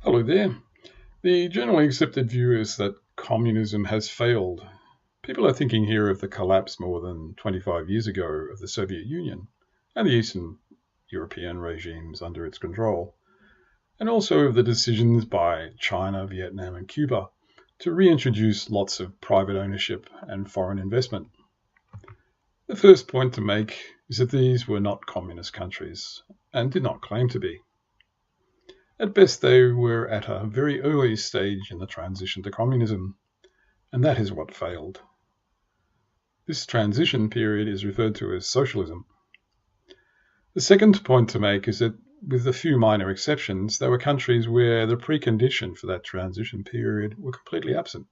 Hello there. The generally accepted view is that communism has failed. People are thinking here of the collapse more than 25 years ago of the Soviet Union and the Eastern European regimes under its control, and also of the decisions by China, Vietnam, and Cuba to reintroduce lots of private ownership and foreign investment. The first point to make is that these were not communist countries and did not claim to be. At best, they were at a very early stage in the transition to communism, and that is what failed. This transition period is referred to as socialism. The second point to make is that, with a few minor exceptions, there were countries where the precondition for that transition period were completely absent.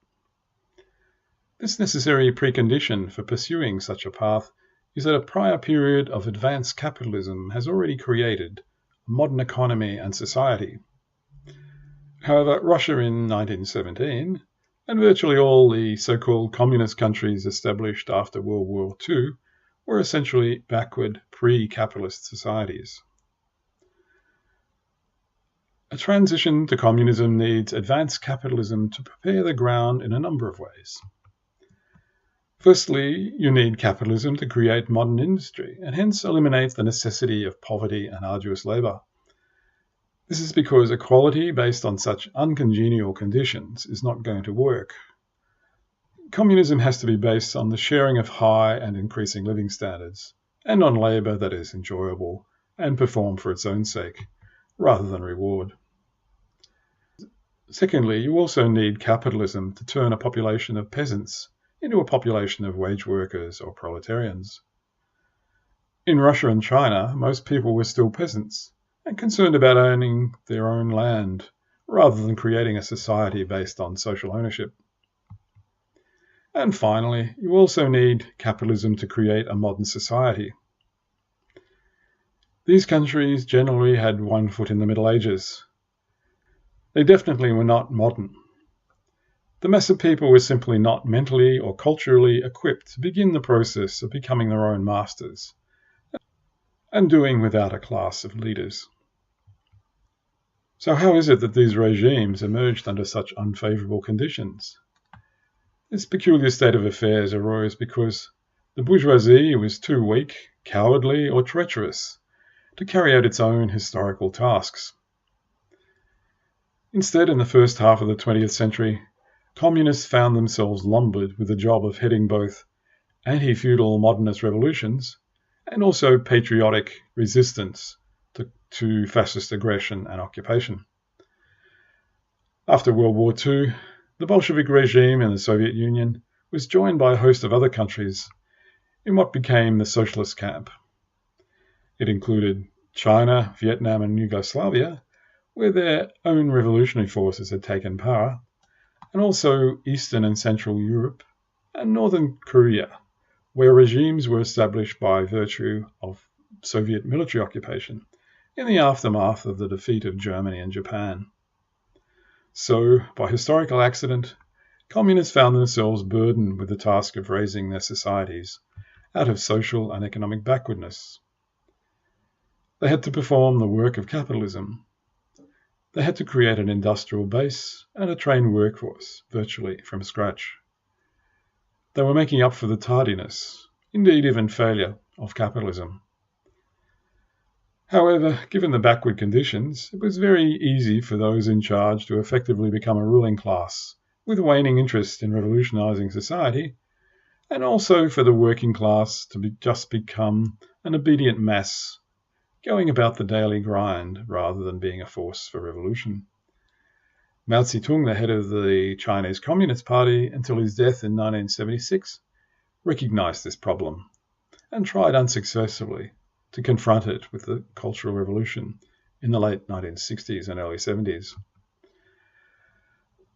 This necessary precondition for pursuing such a path is that a prior period of advanced capitalism has already created modern economy and society. However, Russia in 1917 and virtually all the so-called communist countries established after World War II were essentially backward pre-capitalist societies. A transition to communism needs advanced capitalism to prepare the ground in a number of ways. Firstly, you need capitalism to create modern industry and hence eliminate the necessity of poverty and arduous labour. This is because equality based on such uncongenial conditions is not going to work. Communism has to be based on the sharing of high and increasing living standards, and on labour that is enjoyable and performed for its own sake, rather than reward. Secondly, you also need capitalism to turn a population of peasants into a population of wage workers or proletarians. In Russia and China, most people were still peasants and concerned about owning their own land rather than creating a society based on social ownership. And finally, you also need capitalism to create a modern society. These countries generally had one foot in the Middle Ages. They definitely were not modern. The mass of people were simply not mentally or culturally equipped to begin the process of becoming their own masters and doing without a class of leaders. So how is it that these regimes emerged under such unfavourable conditions? This peculiar state of affairs arose because the bourgeoisie was too weak, cowardly, or treacherous to carry out its own historical tasks. Instead, in the first half of the 20th century, communists found themselves lumbered with the job of heading both anti-feudal modernist revolutions and also patriotic resistance to fascist aggression and occupation. After World War II, the Bolshevik regime in the Soviet Union was joined by a host of other countries in what became the socialist camp. It included China, Vietnam, and Yugoslavia, where their own revolutionary forces had taken power, and also Eastern and Central Europe and Northern Korea, where regimes were established by virtue of Soviet military occupation in the aftermath of the defeat of Germany and Japan. So, by historical accident, communists found themselves burdened with the task of raising their societies out of social and economic backwardness. They had to perform the work of capitalism. They had to create an industrial base and a trained workforce, virtually from scratch. They were making up for the tardiness, indeed even failure, of capitalism. However, given the backward conditions, it was very easy for those in charge to effectively become a ruling class, with waning interest in revolutionizing society, and also for the working class to just become an obedient mass, going about the daily grind rather than being a force for revolution. Mao Zedong, the head of the Chinese Communist Party until his death in 1976, recognized this problem and tried unsuccessfully to confront it with the Cultural Revolution in the late 1960s and early 70s.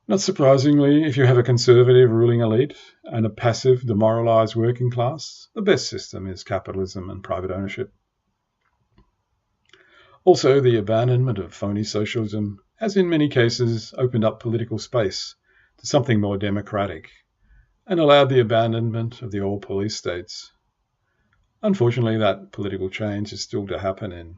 Not surprisingly, if you have a conservative ruling elite and a passive, demoralized working class, the best system is capitalism and private ownership. Also, the abandonment of phony socialism has in many cases opened up political space to something more democratic and allowed the abandonment of the old police states. Unfortunately, that political change is still to happen in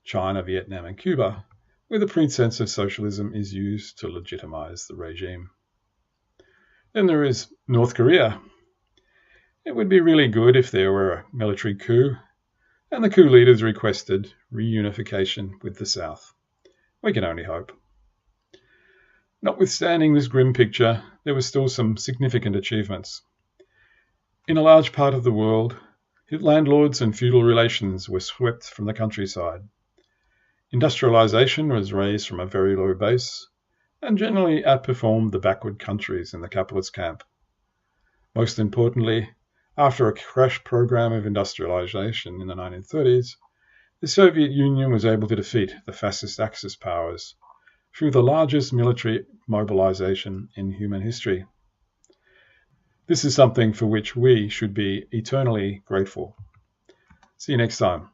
China, Vietnam, and Cuba, where the pretense of socialism is used to legitimize the regime. Then there is North Korea. It would be really good if there were a military coup and the coup leaders requested reunification with the South. We can only hope. Notwithstanding this grim picture, there were still some significant achievements. In a large part of the world, landlords and feudal relations were swept from the countryside. Industrialization was raised from a very low base and generally outperformed the backward countries in the capitalist camp. Most importantly, after a crash program of industrialization in the 1930s, the Soviet Union was able to defeat the fascist Axis powers through the largest military mobilization in human history. This is something for which we should be eternally grateful. See you next time.